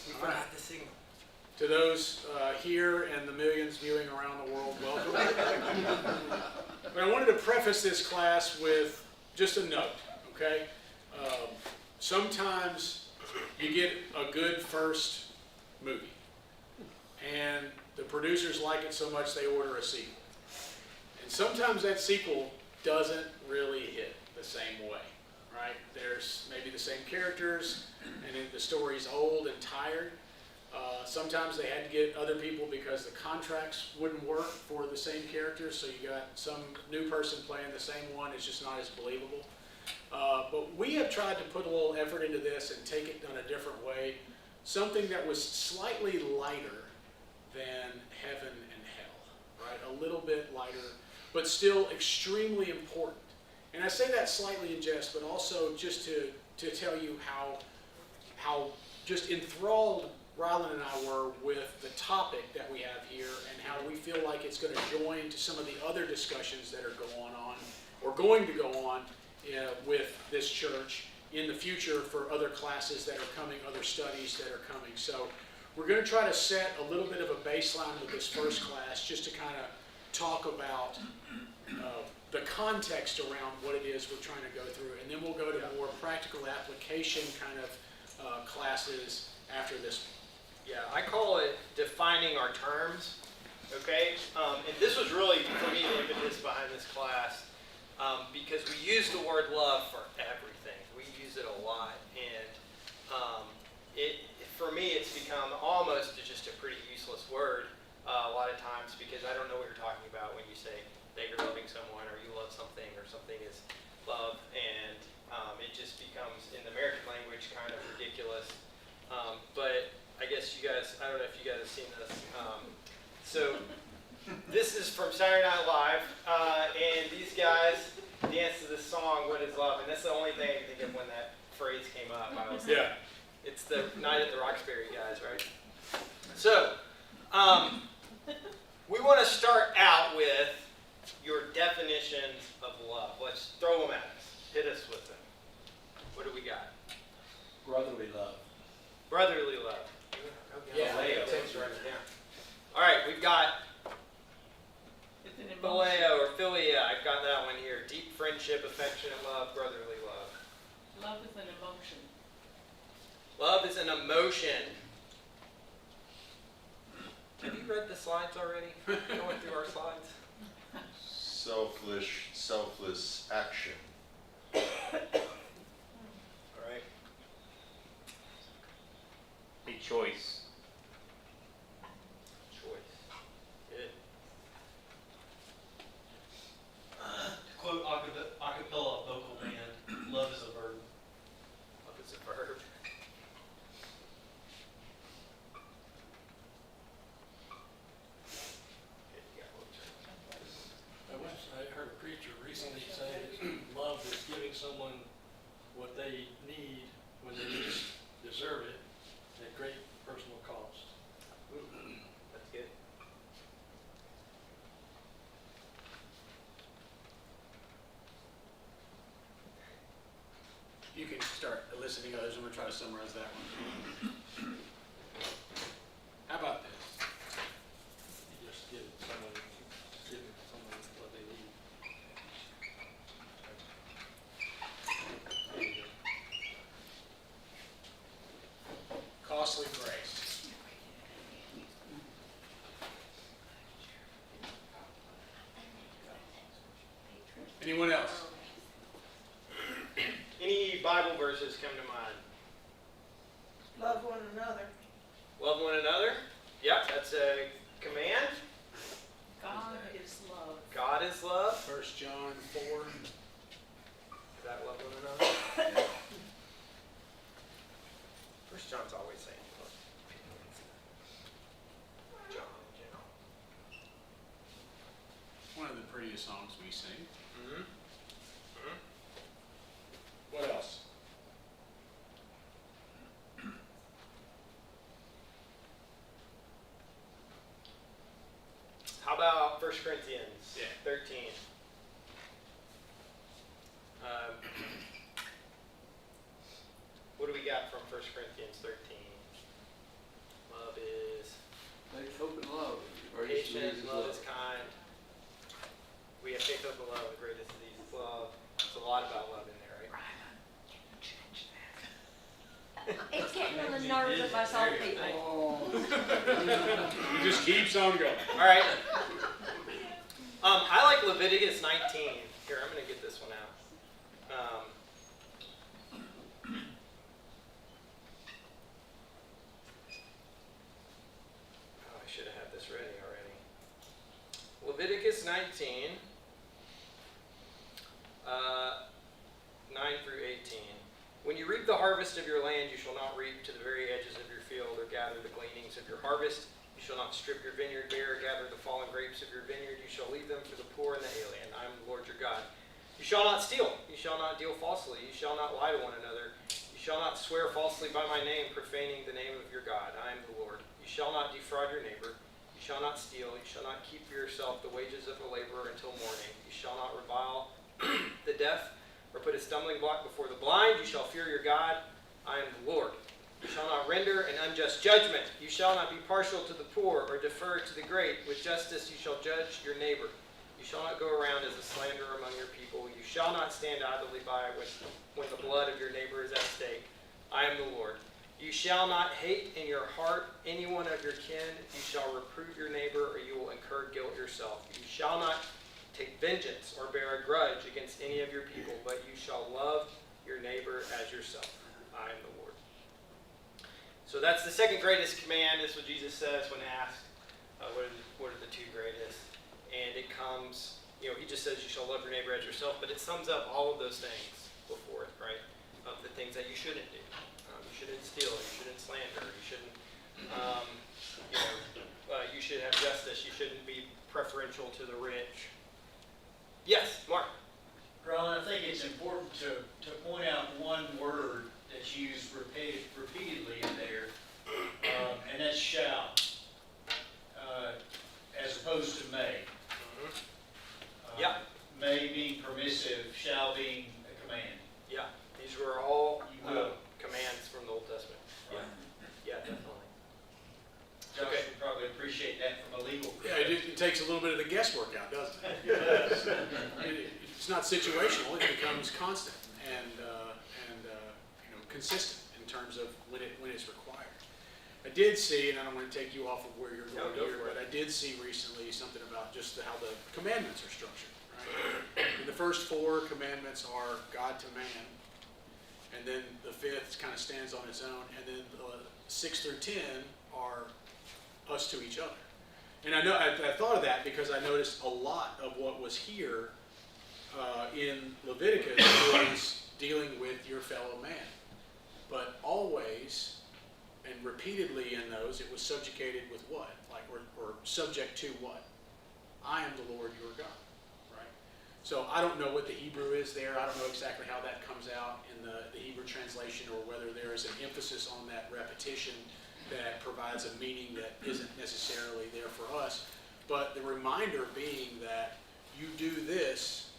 We forgot the signal. To those here and the millions viewing around the world, welcome. But I wanted to preface this class with just a note, okay? Sometimes you get a good first movie, and the producers like it so much they order a sequel. And sometimes that sequel doesn't really hit the same way, right? There's maybe the same characters, and the story's old and tired. Sometimes they had to get other people because the contracts wouldn't work for the same characters, so you got some new person playing the same one. It's just not as believable. But we have tried to put a little effort into this and take it in a different way, something that was slightly lighter than heaven and hell, right? A little bit lighter, but still extremely important. And I say that slightly in jest, but also just to tell you how just enthralled Rylan and I were with the topic that we have here and how we feel like it's going to join to some of the other discussions that are going to go on with this church in the future for other classes that are coming, other studies that are coming. So we're going to try to set a little bit of a baseline with this first class just to kind of talk about the context around what it is we're trying to go through. And then we'll go to more practical application kind of classes after this. Yeah, I call it defining our terms, okay? And this was really, for me, the impetus behind this class, because we use the word love for everything. We use it a lot, and for me, it's become almost just a pretty useless word a lot of times, because I don't know what you're talking about when you say that you're loving someone, or you love something, or something is love, and it just becomes, in the American language, kind of ridiculous. But I guess you guys, I don't know if you guys have seen this. So this is from Saturday Night Live, and these guys dance to this song, What is Love? And that's the only thing I can think of when that phrase came up. I was like, it's the Night at the Roxbury guys, right? So we want to start out with your definitions of love. Let's throw them at us. Hit us with them. What do we got? Brotherly love. Brotherly love. Yeah, Thanks for writing it down. All right, we've got phileo or philia. I've got that one here. Deep friendship, affectionate love, brotherly love. Love is an emotion. Love is an emotion. Have you read the slides already? Going through our slides? Selfless action. All right. A choice. Choice. Good. To quote acapella vocal band, love is a verb. Love is a verb. I heard a preacher recently say that love is giving someone what they need when they least deserve it at great personal cost. That's good. You can start eliciting others. I'm going to try to summarize that one. How about this? You just give someone what they need. There you go. Costly grace. Anyone else? Any Bible verses come to mind? Love one another. Love one another. Yep, that's a command. God is love. God is love. 1 John 4. Is that love one another? First John's always saying love. John in general. One of the prettiest songs we sing. Mm-hmm. What else? How about 1 Corinthians Yeah. 13? What do we got from 1 Corinthians 13? getting on the nerves of us old people. It just keeps on going. All right. I like Leviticus 19. Here, I'm going to get this one out. I should have had this ready already. Leviticus 19, 9 through 18. When you reap the harvest of your land, you shall not reap to the very edges of your field or gather the gleanings of your harvest. You shall not strip your vineyard bare or gather the fallen grapes of your vineyard. You shall leave them for the poor and the alien. I am the Lord your God. You shall not steal. You shall not deal falsely. You shall not lie to one another. You shall not swear falsely by my name, profaning the name of your God. I am the Lord. You shall not defraud your neighbor. You shall not steal. You shall not keep for yourself the wages of a laborer until morning. You shall not revile the deaf or put a stumbling block before the blind. You shall fear your God. I am the Lord. You shall not render an unjust judgment. You shall not be partial to the poor or defer to the great. With justice you shall judge your neighbor. You shall not go around as a slanderer among your people. You shall not stand idly by when the blood of your neighbor is at stake. I am the Lord. You shall not hate in your heart any one of your kin. You shall reprove your neighbor, or you will incur guilt yourself. You shall not take vengeance or bear a grudge against any of your people, but you shall love your neighbor as yourself. I am the Lord. So that's the second greatest command. That's what Jesus says when asked, what are the two greatest? And it comes, he just says you shall love your neighbor as yourself, but it sums up all of those things before it, right? Of the things that you shouldn't do. You shouldn't steal. You shouldn't slander. You shouldn't, you should have justice. You shouldn't be preferential to the rich. Yes, Mark. Ron, I think it's important to point out one word that's used repeatedly in there, and that's shall, as opposed to may. Yeah. May being permissive, shall being a command. Yeah, these were all You will. commands from the Old Testament. Yeah, yeah, definitely. Josh Okay. would probably appreciate that from a legal Yeah, perspective. it takes a little bit of the guesswork out, doesn't it? It's not situational, it becomes constant and consistent in terms of when it's required. I did see, and I don't want to take you off of where you're No, going go here, for it. but I did see recently something about just how the commandments are structured. Right? And the first 4 commandments are God to man, and then the 5th kind of stands on its own, and then 6 through 10 are us to each other. And I know I thought of that because I noticed a lot of what was here in Leviticus was dealing with your fellow man. But always and repeatedly in those, it was subjugated with what? Or subject to what? I am the Lord your God. Right? So I don't know what the Hebrew is there. I don't know exactly how that comes out in the Hebrew translation, or whether there is an emphasis on that repetition that provides a meaning that isn't necessarily there for us. But the reminder being that you do this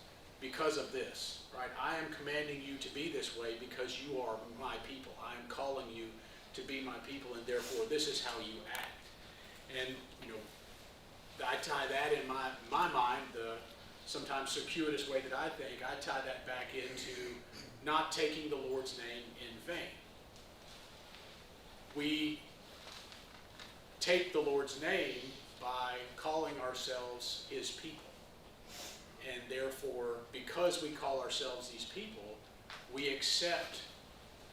because of this, right? I am commanding you to be this way because you are my people. I am calling you to be my people, and therefore this is how you act. And, I tie that in my mind, the sometimes circuitous way that I think, I tie that back into not taking the Lord's name in vain. We take the Lord's name by calling ourselves his people. And therefore, because we call ourselves these people, we accept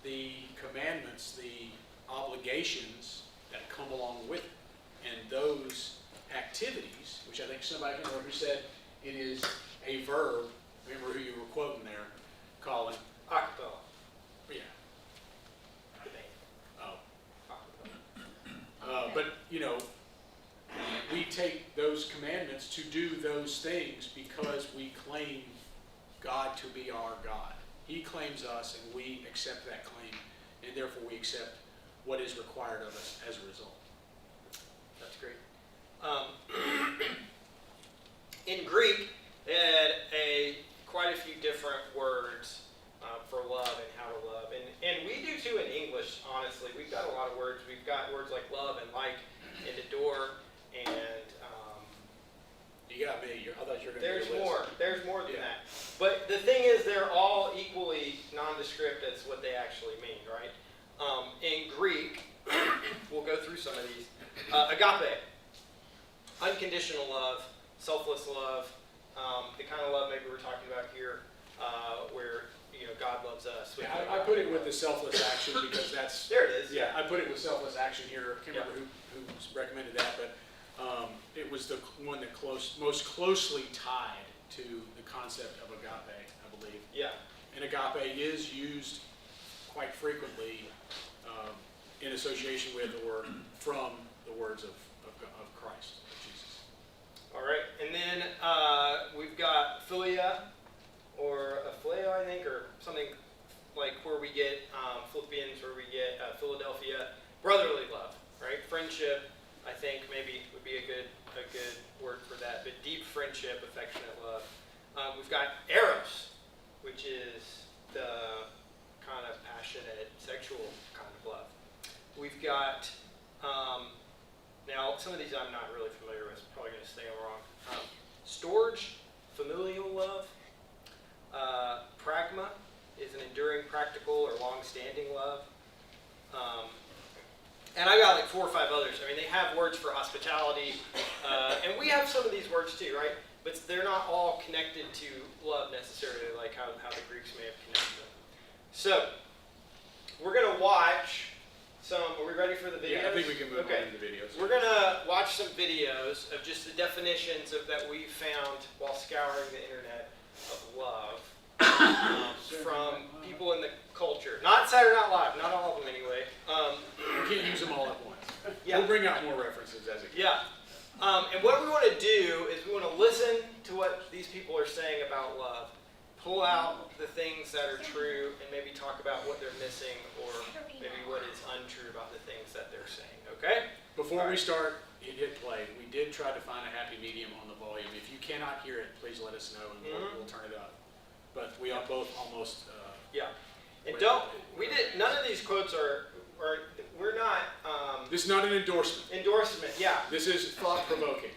the commandments, the obligations that come along with it. And those activities, which I think somebody can remember who said it is a verb. Remember who you were quoting there, Colin? Acapella. Yeah. I think. Oh. Acapella. But, we take those commandments to do those things because we claim God to be our God. He claims us, and we accept that claim, and therefore we accept what is required of us as a result. That's great. In Greek, it had quite a few different words for love and how to love. And we do too in English, honestly. We've got a lot of words. We've got words like love and like and adore. And You got me. I thought you were going to there's do a list. more. There's more than Yeah. that. But the thing is, they're all equally nondescript as what they actually mean, right? In Greek, of these. Agape, unconditional love, selfless love, the kind of love maybe we're talking about here, where God loves us. Yeah, I put it with the selfless action because that's. There it is. Yeah, I put it with selfless action here. I can't remember who recommended that, but it was the one that most closely tied to the concept of agape, I believe. Yeah. And agape is used quite frequently in association with or from the words of Christ, of Jesus. All right, and then we've got philia, or a phileo, I think, or something like where we get Philippians, where we get Philadelphia, brotherly love, right? Friendship, I think maybe would be a good word for that. But deep friendship, affectionate love. We've got eros, which is the kind of passionate, sexual kind of love. We've got now some of these I'm not really familiar with. I'm probably going to say them wrong. Storge, familial love. Pragma is an enduring, practical, or long-standing love. And I got like 4 or 5 others. I mean, they have words for hospitality, and we have some of these words too, right? But they're not all connected to love necessarily, like how the Greeks may have connected them. So, we're going to watch some. Are we ready for the videos? Yeah, I think we can move on to the videos. We're going to watch some videos of just the definitions that we found while scouring the internet of love from people in the culture. Not Saturday Night Live, not all of them anyway. We can't use them all at once. Yeah. We'll bring out more references as it goes. Yeah. And what we want to do is we want to listen to what these people are saying about love, pull out the things that are true, and maybe talk about what they're missing or maybe what is untrue about the things that they're saying. Okay? Before we start and hit play, we did try to find a happy medium on the volume. If you cannot hear it, please let us know and we'll turn it up. But we are both almost. Yeah. And none of these quotes we're not. This is not an endorsement. Endorsement, yeah. This is thought-provoking.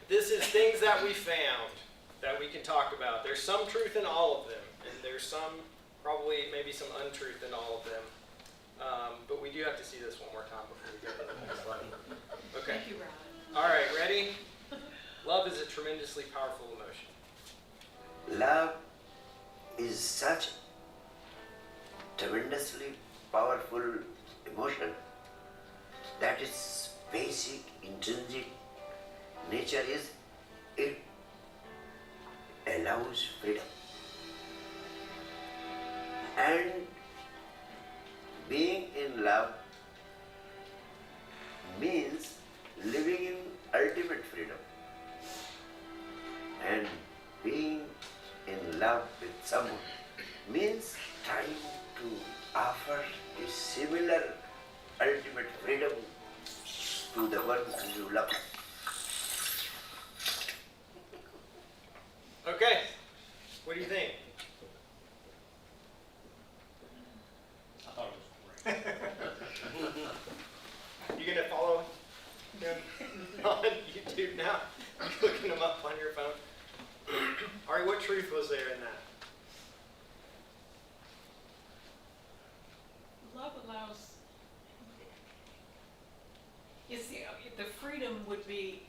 This is things that we found that we can talk about. There's some truth in all of them, and there's maybe some untruth in all of them. But we do have to see this one more time before we go to the next slide. Okay. Thank you, Ryan. All right, ready? Love is a tremendously powerful emotion. Love is such tremendously powerful emotion that its basic intrinsic nature is it allows freedom. And being in love means living in ultimate freedom. And being in love with someone means trying to offer a similar ultimate freedom to the one you love. Okay, what do you think? I thought it was great. You gonna follow him on YouTube now? You looking him up on your phone? All right, what truth was there in that? Love allows, the freedom would be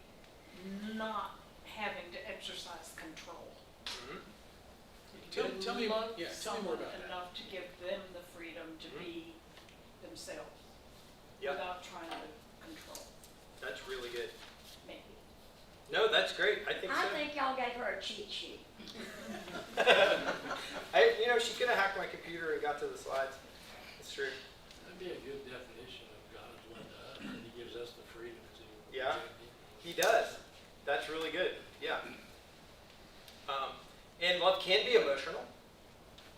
not having to exercise control. Tell me Love more someone about that. enough to give them the freedom to be themselves Yep, without trying to control, that's really good. maybe. No, that's great. I think so. I think y'all gave her a cheat sheet. She could have hacked my computer and got to the slides. It's true. That'd be a good definition of God's love to us, and He gives us the freedom to. Yeah. He does. That's really good. Yeah. And love can be emotional,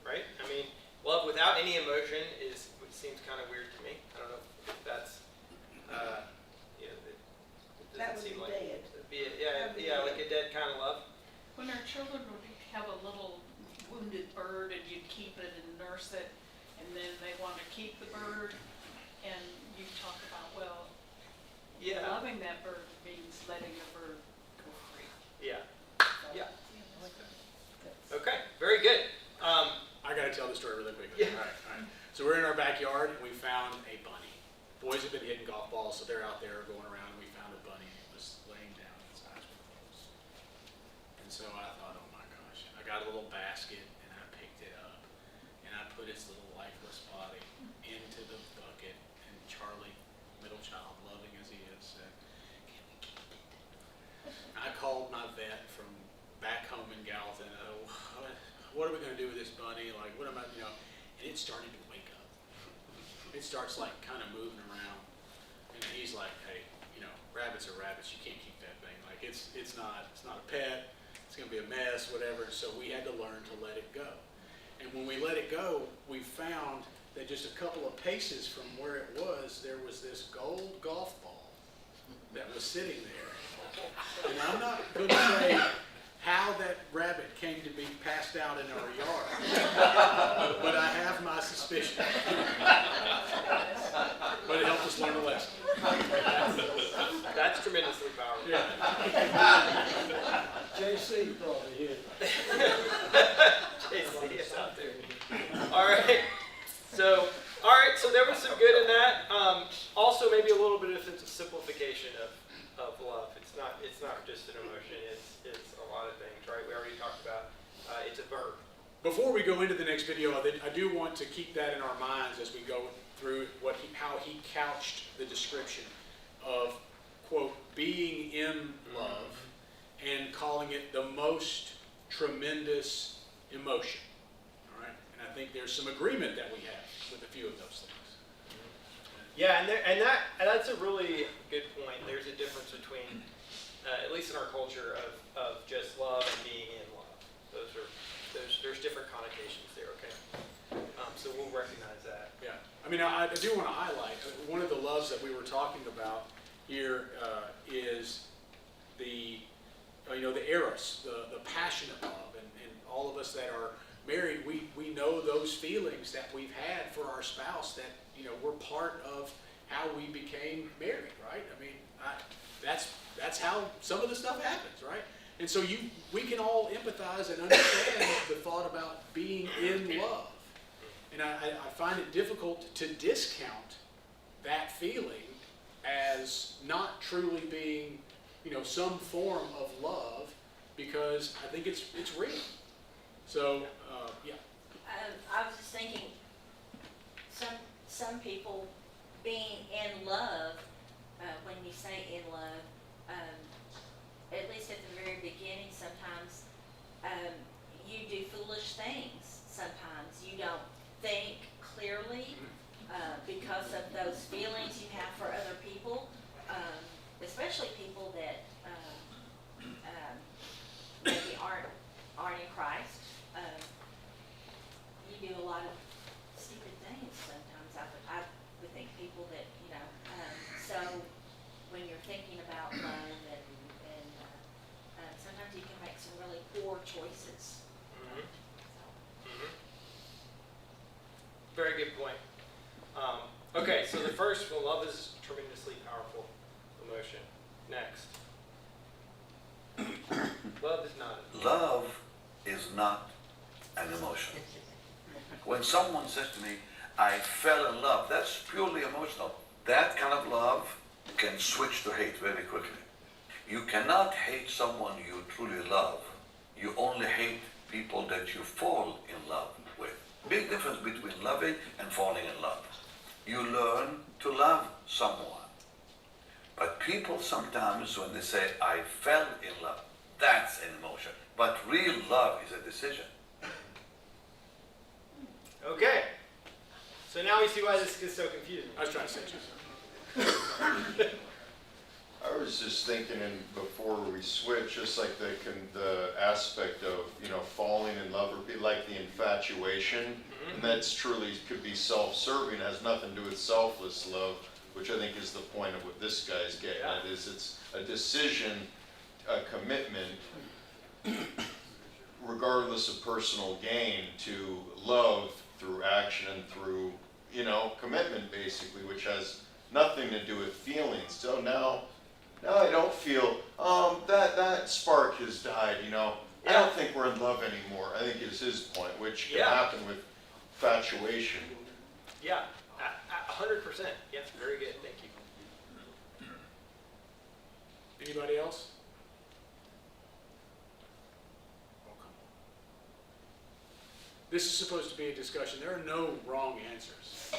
right? I mean, love without any emotion seems kind of weird to me. I don't know if that's, it That doesn't seem would be like dead. like a dead kind of love. When our children would have a little wounded bird and you'd keep it and nurse it, and then they want to keep the bird, and you talk about, well, Yeah. loving that bird means letting the bird go free. Yeah. So, Yeah. that's- Okay. Very good. I got to tell the story really quickly. Yeah. All right. So we're in our backyard and we found a bunny. boys have been hitting golf balls, so they're out there going around, and we found a bunny, and it was laying down, and its eyes were closed. And so I thought, oh my gosh, I got a little basket, and I picked it up, and I put its little lifeless body into the bucket, and Charlie, middle child, loving as he is, said, can we keep it? I called my vet from back home in Gallatin, what are we gonna do with this bunny, like, what am I, you know, and it started to wake up. It starts like kind of moving around, and he's like, hey, you know, rabbits are rabbits, you can't keep that thing, like, it's not a pet, it's gonna be a mess, whatever, so we had to learn to let it go. And when we let it go, we found that just a couple of paces from where it was, there was this gold golf ball that was sitting there. And I'm not going to say how that rabbit came to be passed out in our yard, but I have my suspicion. But it helped us learn a lesson. That's tremendously powerful. Yeah. JC probably hit. JC is out there. All right. So there was some good in that. Also, maybe a little bit of a simplification of love. It's not just an emotion. It's a lot of things, right? We already talked about. It's a verb. Before we go into the next video, I do want to keep that in our minds as we go through how he couched the description of, quote, being in love and calling it the most tremendous emotion. All right? And I think there's some agreement that we have with a few of those things. Yeah, and that's a really good point. There's a difference between, at least in our culture, of just love and being in love. There's different connotations there. Okay, so we'll recognize that. Yeah, I mean, I do want to highlight one of the loves that we were talking about here is the eros, the passionate love, and all of us that are married, we know those feelings that we've had for our spouse that, you know, we're part of how we became married, right? I mean, that's how some of the stuff happens, right? And so we can all empathize and understand the thought about being in love. And I find it difficult to discount that feeling as not truly being, you know, some form of love, because I think it's real. So, yeah. I was just thinking, some people being in love, when you say in love, at least at the very beginning, sometimes you do foolish things. Sometimes you don't think clearly because of those feelings you have for other people, especially people that maybe aren't in Christ. You do a lot of stupid things sometimes. I would think people that, you know, so when you're thinking about love and sometimes you can make some really poor choices. Mm-hmm. So. Mm-hmm. Very good point. Okay, so the first one, love is a tremendously powerful emotion. Next. Love is not. Love is not an emotion. When someone says to me, I fell in love, that's purely emotional. That kind of love can switch to hate very quickly. You cannot hate someone you truly love. You only hate people that you fall in love with. Big difference between loving and falling in love. You learn to love someone. But people sometimes, when they say, I fell in love, that's an emotion. But real love is a decision. Okay. So now we see why this gets so confusing. I was trying to say something. I was just thinking, and before we switch, just like the aspect of, you know, falling in love, or be like the infatuation, and that's truly could be self-serving, has nothing to do with selfless love, which I think is the point of what this guy's getting at, is it's a decision, a commitment, regardless of personal gain, to love through action and through, you know, commitment basically, which has nothing to do with feelings. So now I don't feel, that spark has died, you know. I don't think we're in love anymore, I think is his point, which can happen with infatuation. Yeah, 100%. Yes, very good. Thank you. Anybody else? Oh, come on. This is supposed to be a discussion. There are no wrong answers.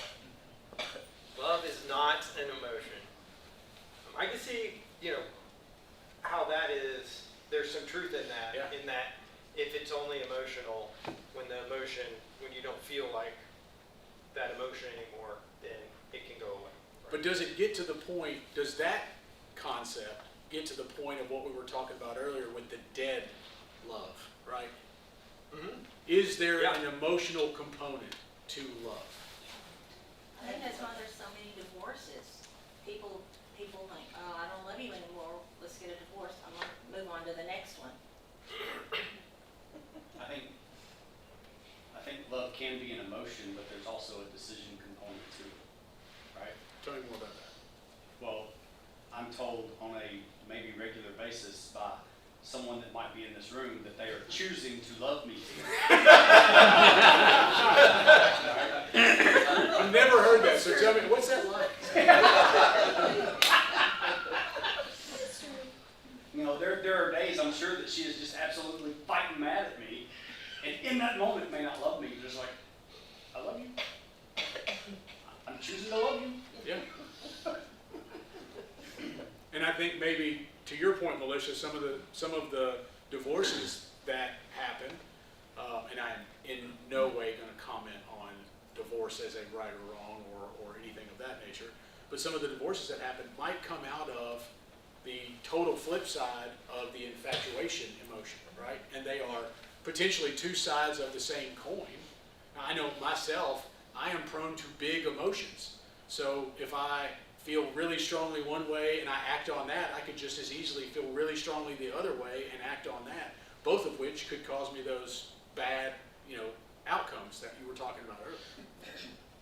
Love is not an emotion. I can see, how that is, there's some truth in that. Yeah. In that if it's only emotional, when you don't feel like that emotion anymore, then it can go away. Right? But does it get to the point, does that concept get to the point of what we were talking about earlier with the dead love, right? Mm-hmm. Is there Yeah. an emotional component to love? I think that's why there's so many divorces. People think, oh, I don't love you anymore, let's get a divorce, I'm gonna move on to the next one. I think love can be an emotion, but there's also a decision component to it, right? Tell me more about that. Well, I'm told on a maybe regular basis by someone that might be in this room that they are choosing to love me. I've never heard that, so tell me, what's that like? There are days I'm sure that she is just absolutely fighting mad at me, and in that moment may not love me, just like, I love you. I'm choosing to love you. Yeah. And I think maybe, to your point, Melissa, some of the divorces that happen, and I'm in no way going to comment on divorce as a right or wrong or anything of that nature, but some of the divorces that happen might come out of the total flip side of the infatuation emotion, right? And they are potentially two sides of the same coin. Now, I know myself, I am prone to big emotions. So if I feel really strongly one way and I act on that, I could just as easily feel really strongly the other way and act on that, both of which could cause me those bad, outcomes that you were talking about earlier.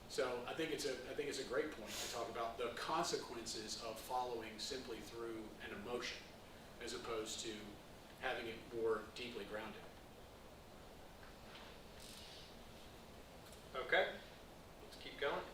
So I think it's a great point to talk about the consequences of following simply through an emotion as opposed to having it more deeply grounded. Okay. Let's keep going.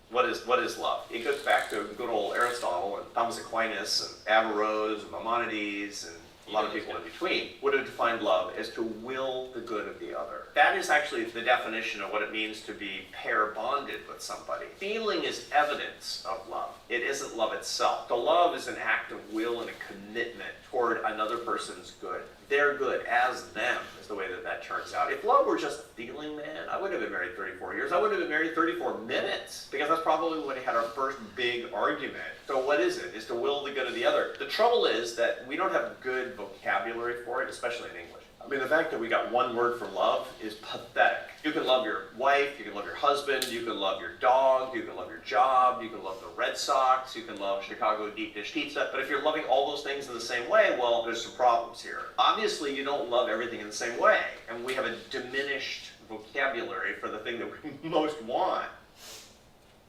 What is love? It goes back to good old Aristotle and Thomas Aquinas and Averroes and Maimonides and a lot of people in between would have defined love as to will the good of the other. That is actually the definition of what it means to be pair bonded with somebody. Feeling is evidence of love. It isn't love itself. The love is an act of will and a commitment toward another person's good. Their good as them is the way that turns out. If love were just a feeling, man, I wouldn't have been married 34 years. I would have been married 34 minutes because that's probably when we had our first big argument. So what is it? Is to will the good of the other. The trouble is that we don't have good vocabulary for it, especially in English. I mean, the fact that we got one word for love is pathetic. You can love your wife, you can love your husband, you can love your dog, you can love your job, you can love the Red Sox, you can love Chicago deep dish pizza. But if you're loving all those things in the same way, well, there's some problems here. Obviously, you don't love everything in the same way. And we have a diminished vocabulary for the thing that we most want.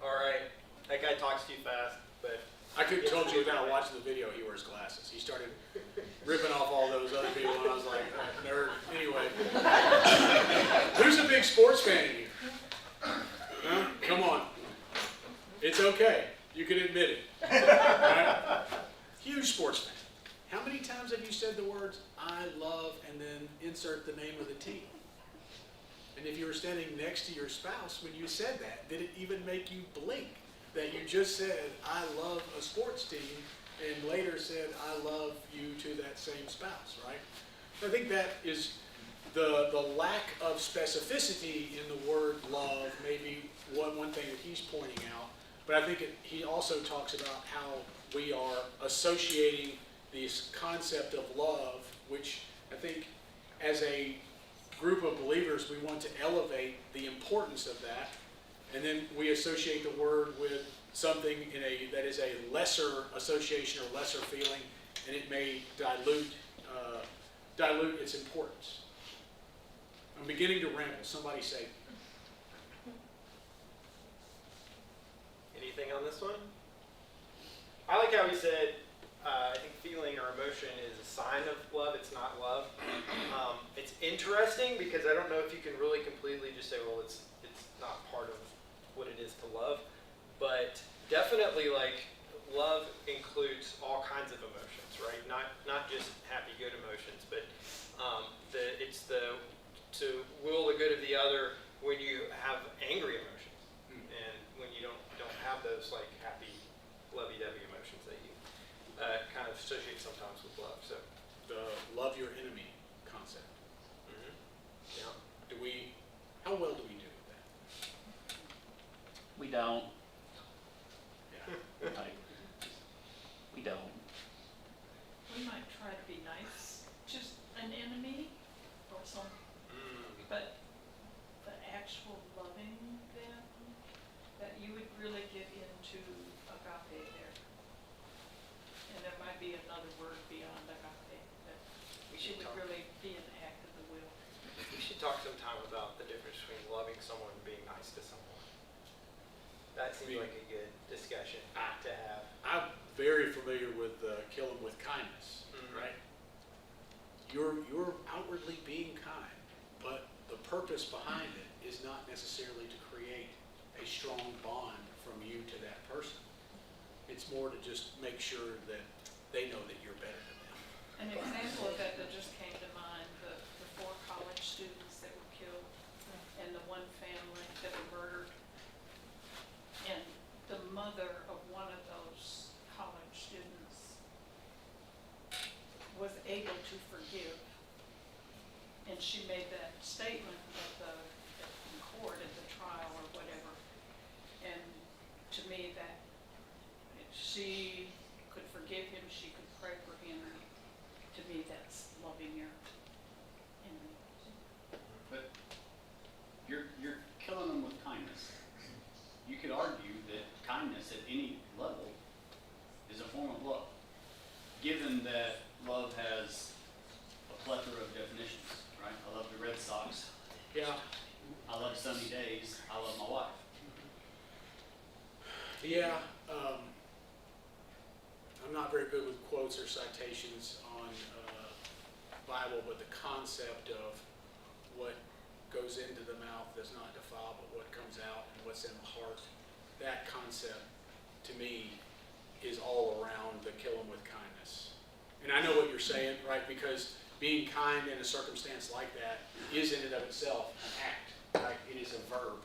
All right. That guy talks too fast, but I could have told you without watching the video he wears glasses. He started ripping off all those other people, and I was like, nerd. Anyway, who's a big sports fan in here? Huh? Come on. It's okay. You can admit it. Right? Huge sports fan. How many times have you said the words, I love, and then insert the name of the team? And if you were standing next to your spouse when you said that, did it even make you blink? That you just said, I love a sports team, and later said, I love you to that same spouse, right? I think that is the lack of specificity in the word love, maybe one thing that he's pointing out. But I think he also talks about how we are associating this concept of love, which I think as a group of believers, we want to elevate the importance of that. And then we associate the word with something that is a lesser association or lesser feeling, and it may dilute its importance. I'm beginning to ramble. Somebody say. anything on this one? I like how he said, I think feeling or emotion is a sign of love. It's not love. It's interesting because I don't know if you can really completely just say, well, it's not part of what it is to love. But definitely, like, love includes all kinds of emotions, right? Not just happy, good emotions, but it's to will the good of the other when you have angry emotions, and when you don't have those like happy, lovey-dovey emotions that you kind of associate sometimes with love. So, The love your enemy concept. yeah. How well do we do with that? We don't. Yeah. Like, we don't. We might try to be nice, just an enemy or some, but the actual loving them, that you would really get into agape there. And there might be another word beyond agape, that We it should would talk. really be an act of the will. We should talk sometime about the difference between loving someone and being nice to someone. That seems like a good discussion to have. I'm very familiar with kill 'em with kindness, right? You're outwardly being kind, but the purpose behind it is not necessarily to create a strong bond from you to that person. It's more to just make sure that they know that you're better than them. An example of that just came to mind, the 4 college students that were killed and the one family that were murdered. And the mother of one of those college students was able to forgive. And she made that statement in court at the trial or whatever. And to me, that she could forgive him, she could pray for him. To me, that's loving your enemy. But you're killing them with kindness. You could argue that kindness at any level is a form of love, given that love has a plethora of definitions, right? I love the Red Sox. Yeah. I love sunny days. I love my wife. Yeah, I'm not very good with quotes or citations on Bible, but the concept of what goes into the mouth does not defile, but what comes out and what's in the heart, that concept to me is all around the kill 'em with kindness. And I know what you're saying, right? Because being kind in a circumstance like that is in and of itself an act, right? It is a verb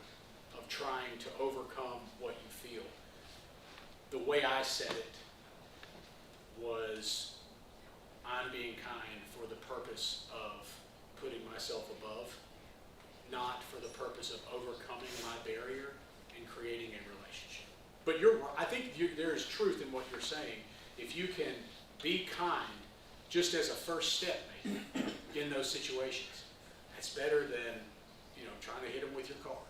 of trying to overcome what you feel. The way I said it was, I'm being kind for the purpose of putting myself above, not for the purpose of overcoming my barrier and creating a relationship. But I think there is truth in what you're saying. If you can be kind just as a first step, maybe, in those situations, that's better than, trying to hit them with your car.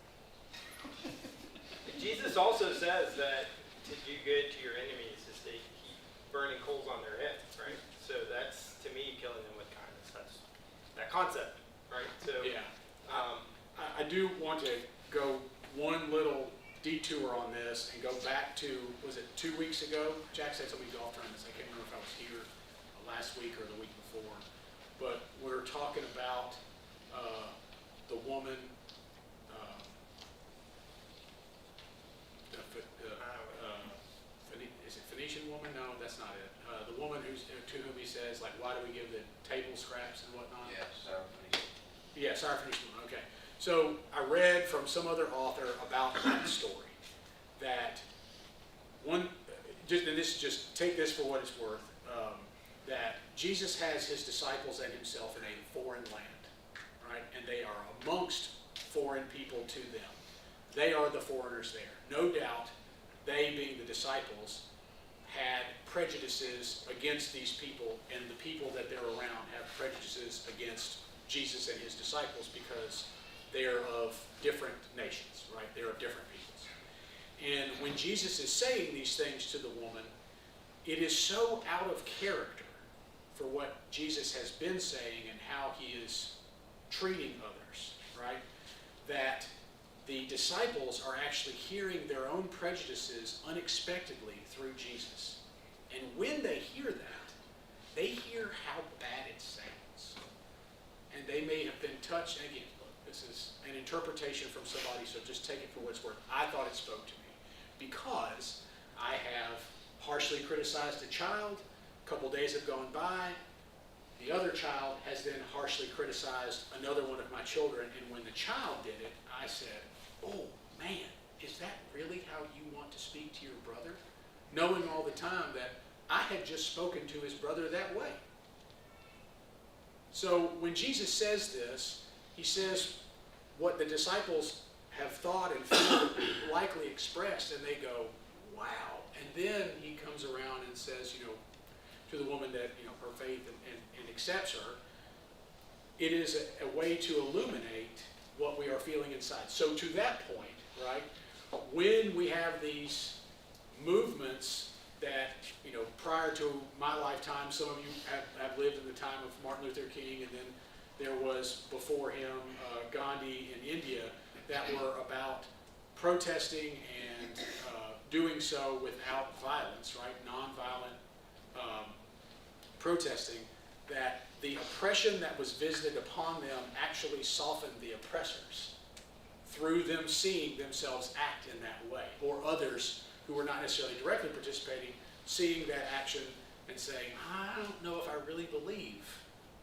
Jesus also says that to do good to your enemies is to heap burning coals on their head, right? So that's, to me, killing them with kindness. That's that concept, right? So Yeah. I do want to go one little detour on this and go back to, was it 2 weeks ago? Jack said so many golf tournaments. I can't remember if I was here last week or the week before. But we were talking about the woman, is it Phoenician woman? No, that's not it. The woman to whom he says, like, why do we give the table scraps and whatnot? Yeah, Syrophoenician woman, okay. So I read from some other author about that story, that and this is just, take this for what it's worth, that Jesus has his disciples and himself in a foreign land, right? And they are amongst foreign people to them. They are the foreigners there. No doubt, they being the disciples, had prejudices against these people, and the people that they're around have prejudices against Jesus and his disciples because they're of different nations, right? They're of different peoples. And when Jesus is saying these things to the woman, it is so out of character for what Jesus has been saying and how he is treating others, right? That the disciples are actually hearing their own prejudices unexpectedly through Jesus. And when they hear that, they hear how bad it sounds. And they may have been touched, and again, look, This is an interpretation from somebody, so just take it for what it's worth. I thought it spoke to me because I have harshly criticized a child. A couple days have gone by. The other child has then harshly criticized another one of my children, and when the child did it, I said, oh man, is that really how you want to speak to your brother? Knowing all the time that I had just spoken to his brother that way. So when Jesus says this, he says what the disciples have thought and feel likely expressed, and they go, wow. And then he comes around and says, to the woman that, her faith and accepts her, it is a way to illuminate what we are feeling inside. So to that point, right, when we have these movements that, prior to my lifetime, some of you have lived in the time of Martin Luther King, and then there was before him Gandhi in India, that were about protesting and doing so without violence, right, nonviolent protesting, that the oppression that was visited upon them actually softened the oppressors through them seeing themselves act in that way, or others who were not necessarily directly participating, seeing that action and saying, I don't know if I really believe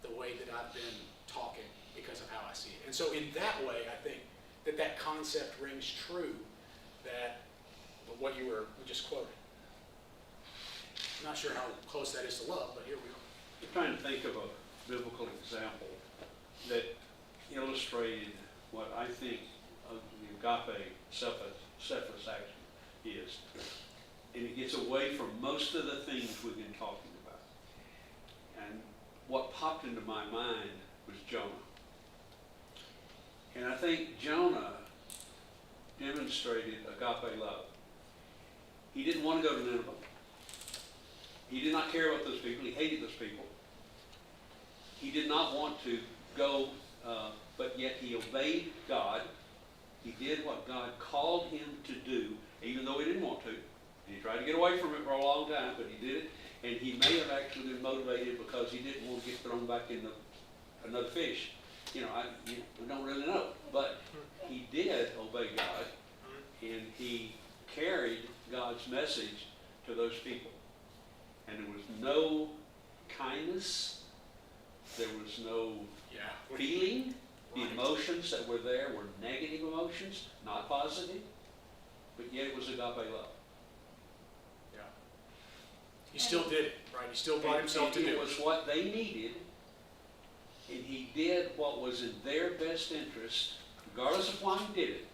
the way that I've been talking because of how I see it. And so in that way, I think that concept rings true, that what we just quoted. I'm not sure how close that is to love, but here we are. I'm trying to think of a biblical example that illustrated what I think of the agape selfless action is. And it gets away from most of the things we've been talking about. And what popped into my mind was Jonah. And I think Jonah demonstrated agape love. He didn't want to go to Nineveh. He did not care about those people. He hated those people. He did not want to go, but yet he obeyed God. He did what God called him to do, even though he didn't want to. And he tried to get away from it for a long time, but he did it. And he may have actually been motivated because he didn't want to get thrown back in another fish. We don't really know. But he did obey God, and he carried God's message to those people. And there was no kindness, there was no feeling. The emotions that were there were negative emotions, not positive, but yet it was agape love. Yeah. He still did it, right? He still brought himself to do it. It was what they needed, and he did what was in their best interest, regardless of why he did it.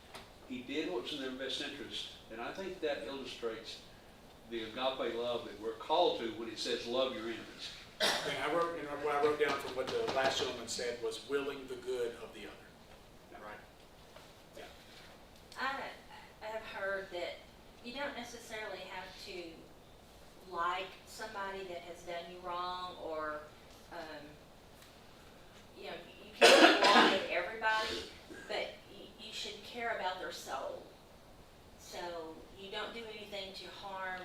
He did what was in their best interest, and I think that illustrates the agape love that we're called to when it says love your enemies. And what I wrote down from what the last gentleman said was willing the good of the other. Right? Yeah. I have heard that you don't necessarily have to like somebody that has done you wrong, or you can't get along with everybody, but you should care about their soul. So you don't do anything to harm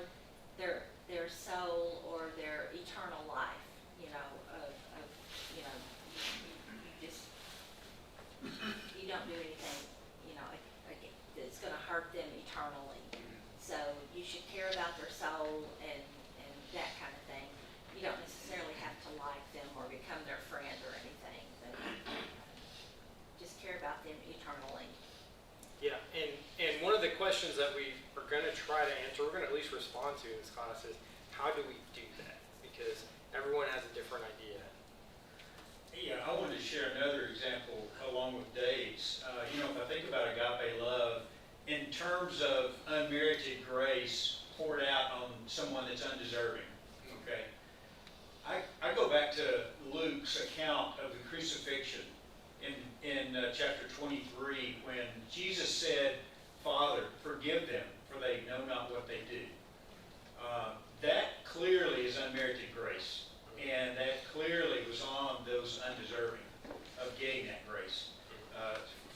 their soul or their eternal life. You don't do anything, that's going to hurt them eternally. So you should care about their soul and that kind of thing. You don't necessarily have to like them or become their friend or anything, but just care about them eternally. Yeah, and one of the questions that we are going to try to answer, we're going to at least respond to in this class, is how do we do that? Because everyone has a different idea. Yeah, I wanted to share another example along with Dave's. If I think about agape love, in terms of unmerited grace poured out on someone that's undeserving, okay? I go back to Luke's account of the crucifixion in chapter 23, when Jesus said, Father, forgive them, for they know not what they do. That clearly is unmerited grace. And that clearly was on those undeserving of getting that grace.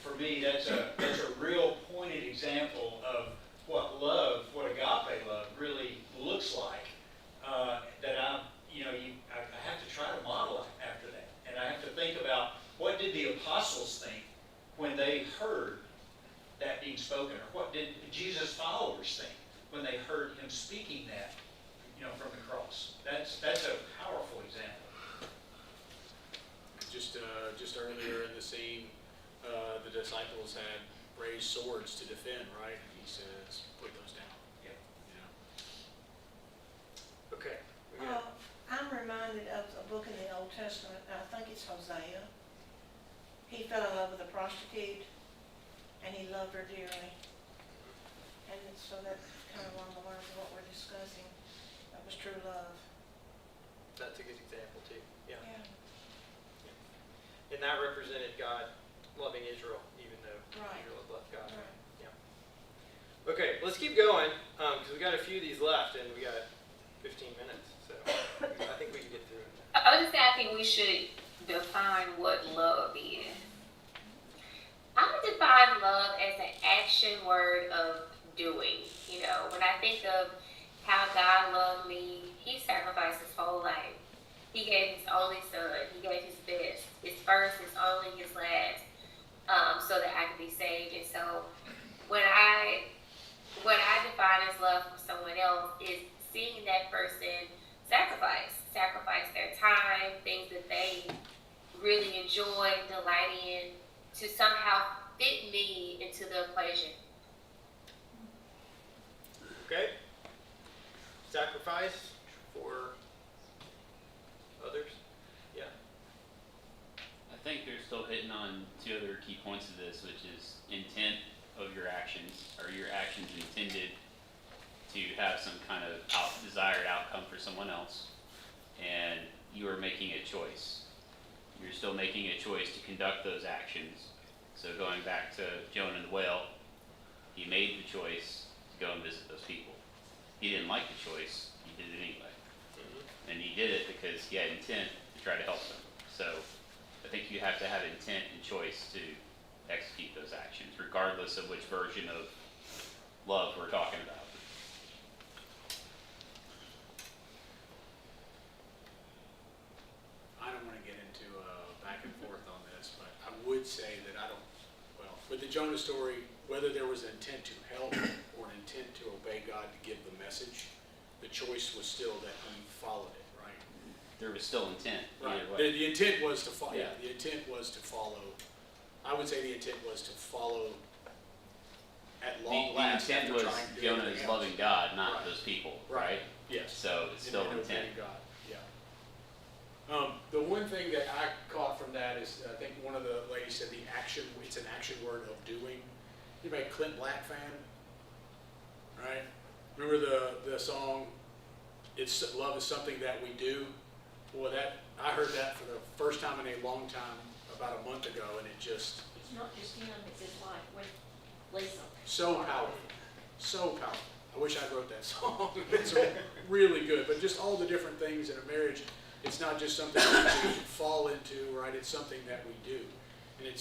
For me, that's a real pointed example of what agape love really looks like. That I have to try to model after that. And I have to think about, what did the apostles think when accomplish thing when they heard him speaking that, you know, from the cross. That's a powerful example. Just earlier in the scene, the disciples had raised swords to defend, right? And he says, put those down. Yep. You know? Okay. we got- I'm reminded of a book in the Old Testament, I think it's Hosea. He fell in love with a prostitute, and he loved her dearly. And so that's kind of along the lines of what we're discussing. That was true love. That's a good example too, yeah. Yeah. And that represented God loving Israel, even though Right. Israel had left God. Right. Yeah. Okay, let's keep going, because we got a few of these left, and we got 15 minutes, so I think we can get through it. I was just saying, I think we should define what love is. I would define love as an action word of doing. You know, when I think of how God loved me, He sacrificed His whole life. He gave His only Son. He gave His best, His first, His only, His last, so that I could be saved. And so, what I define as love from someone else is seeing that person sacrifice their time, things that they really enjoy, delight in, to somehow fit me into the equation. Okay? Sacrifice for others? Yeah. I think they're still hitting on two other key points of this, which is intent of your actions. Are your actions intended to have some kind of desired outcome for someone else? And you are making a choice. You're still making a choice to conduct those actions. So going back to Jonah and the whale, he made the choice to go and visit those people. He didn't like the choice, he did it anyway. And he did it because he had intent to try to help them. So I think you have to have intent and choice to execute those actions, regardless of which version of love we're talking about. I don't want to get into back and forth on this, but I would say that with the Jonah story, whether there was an intent to help or an intent to obey God to give the message, the choice was still that he followed it, right? There was still intent Right. either way. The intent was to follow. Yeah. The intent was to follow. I would say the intent was to follow at long The last. intent after was trying to do Jonah everything is else. loving God, not Right. those people, Right. right? Yes. So it's still And intent. obeying God. Yeah. The one thing that I caught from that is, I think one of the ladies said it's an action word of doing. Anybody a Clint Black fan? Right? Remember the song, "It's Love is Something That We Do"? Boy, I heard that for the first time in a long time, about a month ago, and it just, It's not just him, it's his wife with Lisa. so powerful. So powerful. I wish I wrote that song. It's really good. But just all the different things in a marriage, it's not just something that we fall into, right? It's something that we do. And it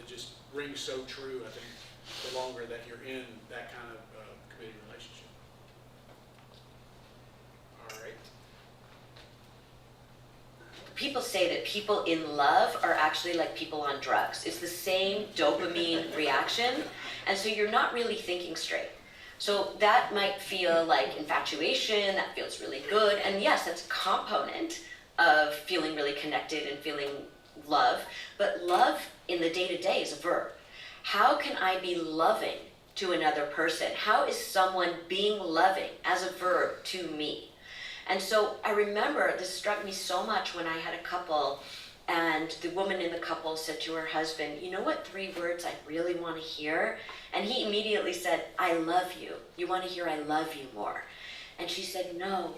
just rings so true, I think, the longer that you're in that kind of committed relationship. All right. People say that people in love are actually like people on drugs. It's the same dopamine reaction, and so you're not really thinking straight. So that might feel like infatuation, that feels really good, and yes, that's a component of feeling really connected and feeling love, but love in the day-to-day is a verb. How can I be loving to another person? How is someone being loving as a verb to me? And so I remember this struck me so much when I had a couple, and the woman in the couple said to her husband, "You know what 3 words I really want to hear?" And he immediately said, "I love you. You want to hear I love you more?" And she said, "No,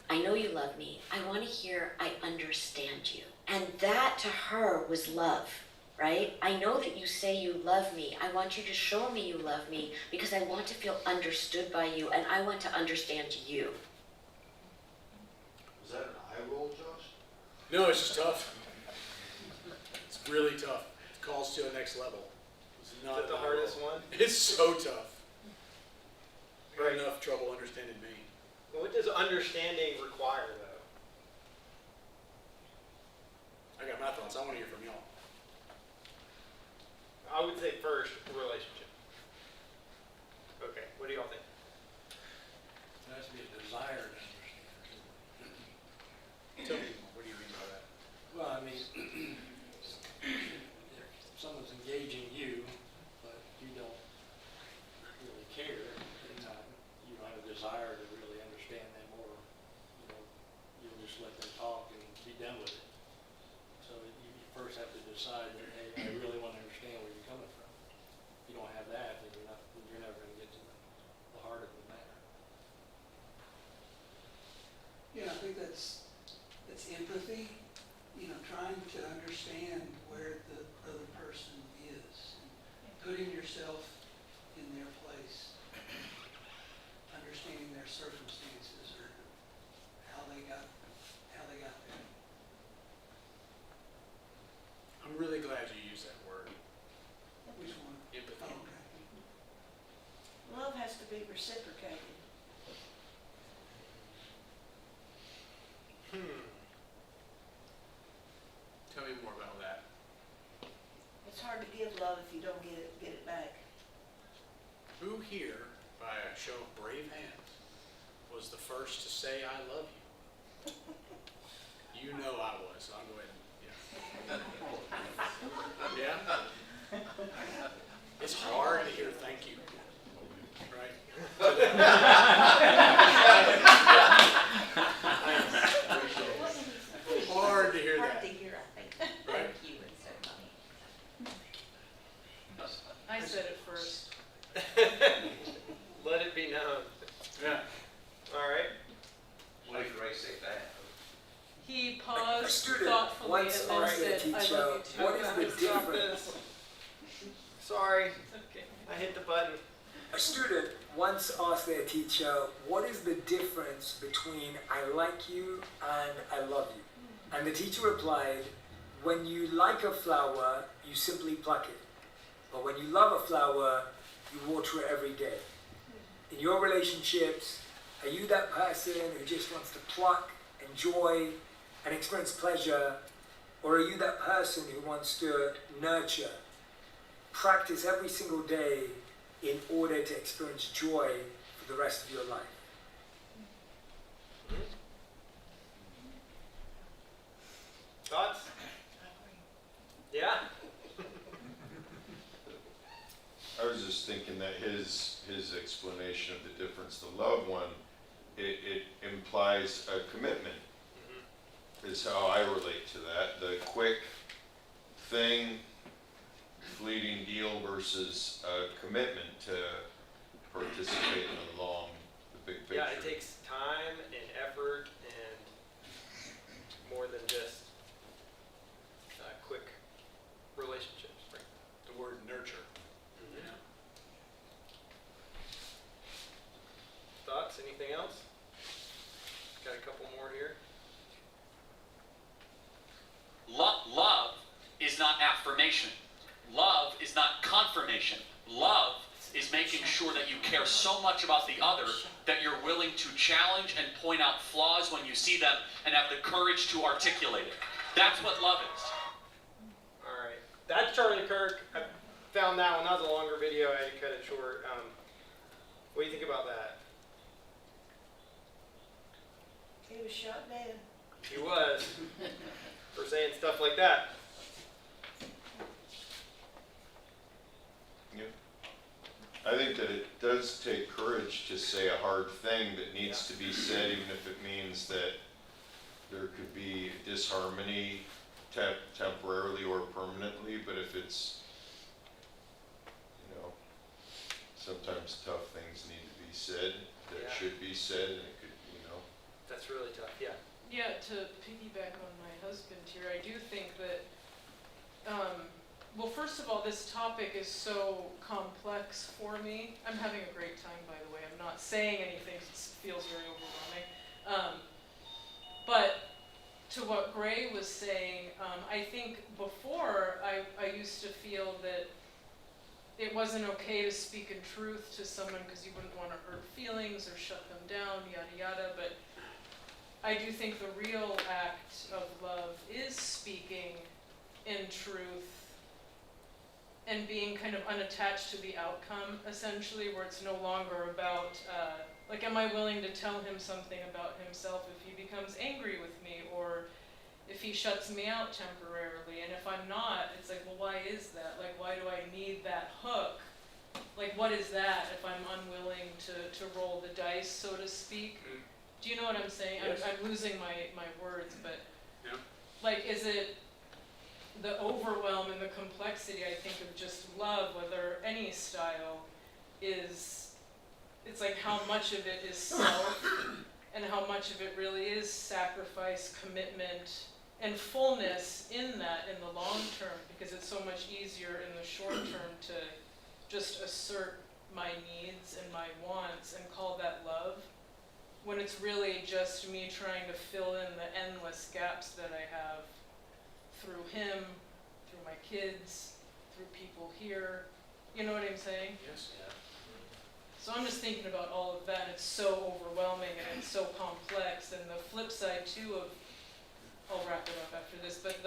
I know you love me. I want to hear I understand you." And that to her was love, right? I know that you say you love me. I want you to show me you love me because I want to feel understood by you, and I want to understand you. Is that an eye roll, Josh? No, it's just tough. It's really tough. It calls to the next level. It's Is not that the hardest one? It's so tough. I Right. had enough trouble understanding me. What does understanding require, though? I got my thoughts. I want to hear from y'all. I would say first, relationship. Okay, what do y'all think? let them talk and be done with it. So you first have to decide that, hey, I really want to understand where you're coming from. If you don't have that, then you're never going to get to the heart of the matter. Yeah, I think that's empathy, trying to understand where the other person is, and putting yourself in their place, understanding their circumstances or how they got there. I'm really glad you used that word, Which one? empathy. Oh, okay. Love has to be reciprocated. Tell me more about that. It's hard to give love if you don't get it back. Who here, by a show of brave hands, was the first to say, I love you? You know I was, so I'll go ahead and, yeah. Yeah? It's hard to hear thank you, right? Hard to hear that. Hard to hear, I think. Right. Thank you instead of me. I said it first. Let it be known. Yeah. All right. What did Ray say back? He A paused student thoughtfully once and then asked their said, I teacher, love you too. what is the Stop difference? this. Sorry, Okay. I hit the button. A student once asked their teacher, what is the difference between I like you and I love you? And the teacher replied, when you like a flower, you simply pluck it. But when you love a flower, you water it every day. In your relationships, are you that person who just wants to pluck, enjoy, and experience pleasure? Or are you that person who wants to nurture, practice every single day in order to experience joy for the rest of your life? Thoughts? Yeah? I was just thinking that his explanation of the difference, the love one, it implies a commitment, is how I relate to that. The quick thing, fleeting deal versus a commitment to participate in the big picture. Yeah, it takes time and effort and more than just quick relationships, right? The word nurture. Thoughts? Anything else? Got a couple more here. Love is not affirmation. Love is not confirmation. Love is making sure that you care so much about the other that you're willing to challenge and point out flaws when you see them and have the courage to articulate it. That's what love is. All right. That's Charlie Kirk. I found that one. That was a longer video. I had to cut it short. What do you think about that? He was shot dead. He was. For saying stuff like that. Yeah. I think that it does take courage to say a hard thing that needs to be said, even if it means that there could be disharmony temporarily or permanently. But if it's, sometimes tough things need to be said that should be said, and it could, That's really tough, yeah. Yeah, to piggyback on my husband here, I do think that, well, first of all, this topic is so complex for me. I'm having a great time, by the way. I'm not saying anything, it feels very overwhelming. But to what Gray was saying, I think before I used to feel that it wasn't okay to speak in truth to someone because you wouldn't want to hurt feelings or shut them down, yada yada, but I do think the real act of love is speaking in truth and being kind of unattached to the outcome, essentially, where it's no longer about, like, am I willing to tell him something about himself if he becomes angry with me, or if he shuts me out temporarily, and if I'm not, it's like, well, why is that? Like, why do I need that hook? Like, what is that if I'm unwilling to roll the dice, so to speak? Do you know what I'm saying? Yes. I'm losing my words, but Yeah. like, is it the overwhelm and the complexity, I think, of just love, whether any style, is, it's like how much of it is self and how much of it really is sacrifice, commitment, and fullness in that in the long term, because it's so much easier in the short term to just assert my needs and my wants and call that love, when it's really just me trying to fill in the endless gaps that I have through him, through my kids, through people here. You know what I'm saying? Yes. So I'm just thinking about all of that, and it's so overwhelming and it's so complex. And the flip side too of, I'll wrap it up after this, but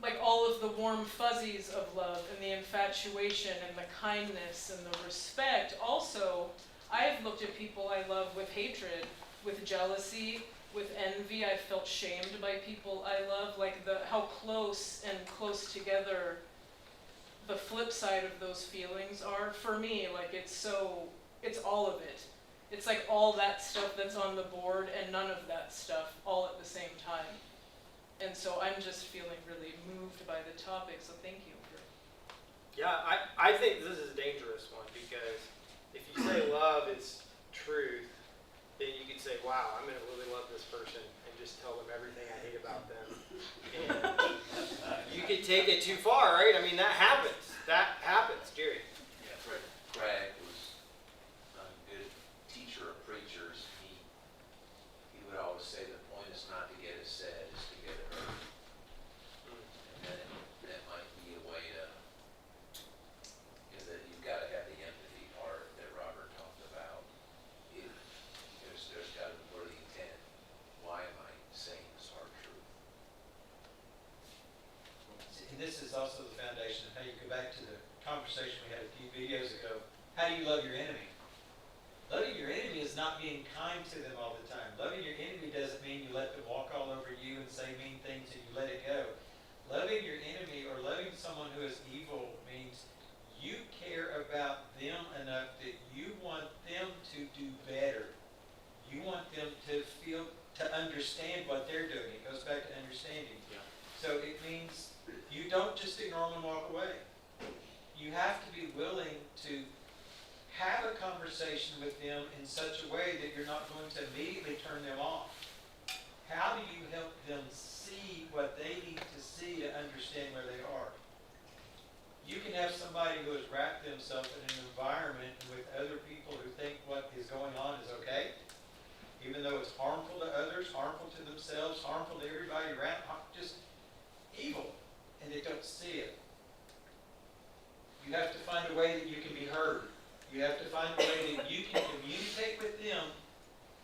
like all of the warm fuzzies of love and the infatuation and the kindness and the respect. Also, I've looked at people I love with hatred, with jealousy, with envy. I've felt shamed by people I love, like how close and close together the flip side of those feelings are. For me, like it's all of it. It's like all that stuff that's on the board and none of that stuff all at the same time. And so I'm just feeling really moved by the topic, so thank you. Yeah, I think this is a dangerous one, because if you say love is truth, then you could say, wow, I'm going to really love this person and just tell them everything I hate about them. And you could take it too far, right? I mean, that happens. That happens, Jerry. Yeah, Craig was a good teacher of preachers. He would always say the point is not to get it said, it's to get it heard. And then that might be a way to, is that you've got to have the empathy part that Robert talked about. There's got to be where the intent. Why am I saying this hard truth? And this is also the foundation of how you go back to the conversation we had a few videos ago. How do you love your enemy? Loving your enemy is not being kind to them all the time. Loving your enemy doesn't mean you let them walk all over you and say mean things and you let it go. Loving your enemy or loving someone who is evil means you care about them enough that you want them to do better. You want them to understand what they're doing. It goes back to understanding. Yeah. So it means you don't just ignore them and walk away. You have to be willing to have a conversation with them in such a way that you're not going to immediately turn them off. How do you help them see what they need to see to understand where they are? You can have somebody who has wrapped themselves in an environment with other people who think what is going on is okay, even though it's harmful to others, harmful to themselves, harmful to everybody around, just evil, and they don't see it. You have to find a way that you can be heard. You have to find a way that you can communicate with them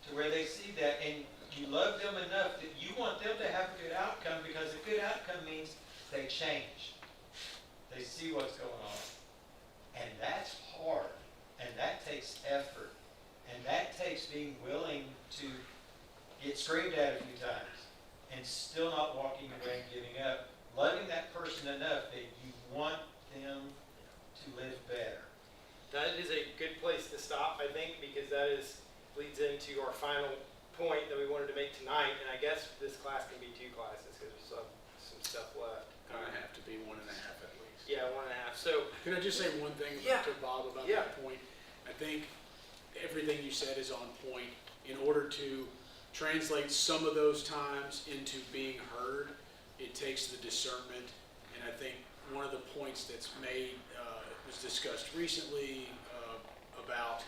to where they see that, and you love them enough that you want them to have a good outcome, because a good outcome means they change. They see what's going on. And that's hard, and that takes effort, and that takes being willing to get screamed at a few times and still not walking away and giving up. Loving that person enough that you want them to live better. That is a good place to stop, I think, because that leads into our final point that we wanted to make tonight. And I guess this class can be 2 classes because there's some stuff left. Gonna have to be 1.5 at least. Yeah, 1.5. So Can I just say one thing to Bob about that point? I think everything you said is on point. In order to translate some of those times into being heard, it takes the discernment. And I think one of the points that's made was discussed recently about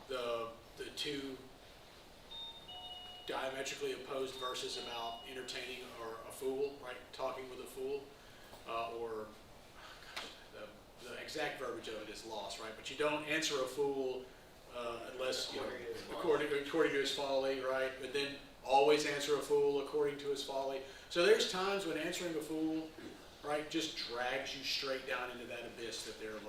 the 2 diametrically opposed verses about entertaining or a fool, right? Talking with a fool, or the exact verbiage of it is lost, right? But you don't answer a fool unless, you know, according to his folly, right? But then always answer a fool according to his folly. So there's times when answering a fool, right, just drags you straight down into that abyss that they're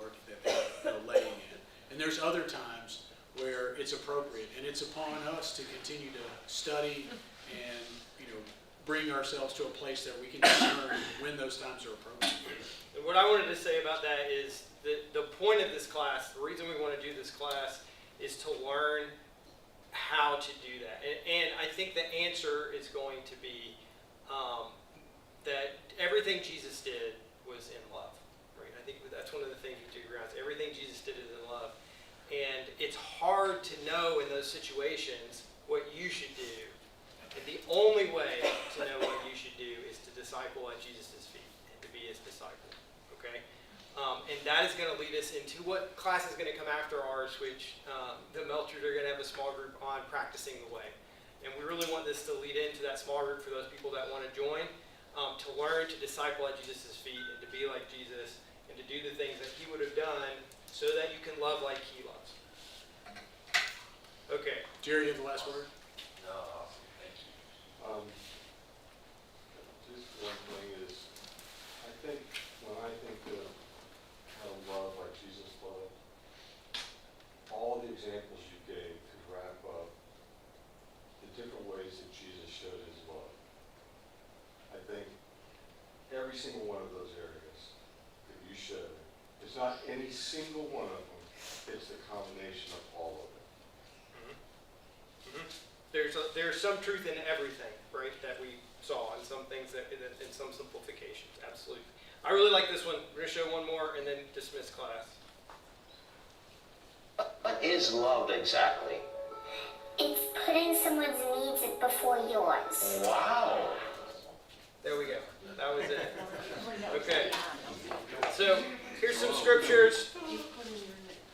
laying in. And there's other times where it's appropriate, and it's upon us to continue to study and, you know, bring ourselves to a place that we can discern when those times are appropriate. And what I wanted to say about that is that the point of this class, the reason we want to do this class, is to learn how how to do that. And I think the answer is going to be that everything Jesus did was in love, right? I think that's one of the things we do grounds. Everything Jesus did is in love. And it's hard to know in those situations what you should do. And the only way to know what you should do is to disciple at Jesus' feet and to be his disciple, okay? And that is going to lead us into what class is going to come after ours, which the Melchers are going to have a small group on practicing the way. And we really want this to lead into that small group for those people that want to join, to learn to disciple at Jesus' feet and to be like Jesus and to do the things that he would have done so that you can love like he loves. Okay. Jerry, you have the last word? No, awesome, thank you. Just one thing is, I think, when I think of how to love like Jesus loved, all the examples you gave could wrap up the different ways that Jesus showed his love. I think every single one of those areas that you showed, it's not any single one of them, it's the combination of all of it. There's some truth in everything, right, that we saw, and some things that in some simplifications, absolutely. I really like this one. We're going to show one more and then dismiss class. What is love exactly? It's putting someone's needs before yours. Wow. There we go. That was it. Okay. So here's some scriptures.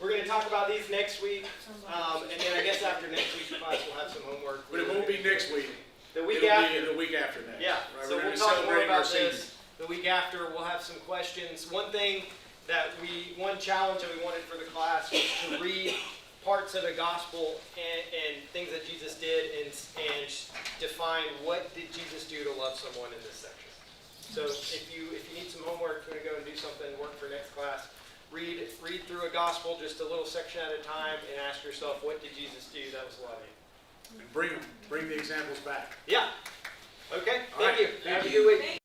We're going to talk about these next week, and then I guess after next week's class we'll have some homework. But it won't be next week. The week It'll after. be the week after next. Yeah. Right? So We're we'll gonna be talk more celebrating our about senior. this. The week after we'll have some questions. One challenge that we wanted for the class was to read parts of the gospel and things that Jesus did and define what did Jesus do to love someone in this section. So if you need some homework, you're going to go and do something, work for next class, read through a gospel just a little section at a time and ask yourself, what did Jesus do that was loving? And bring the examples back. Yeah. Okay. All right. Thank you. Thank Have a you. good week.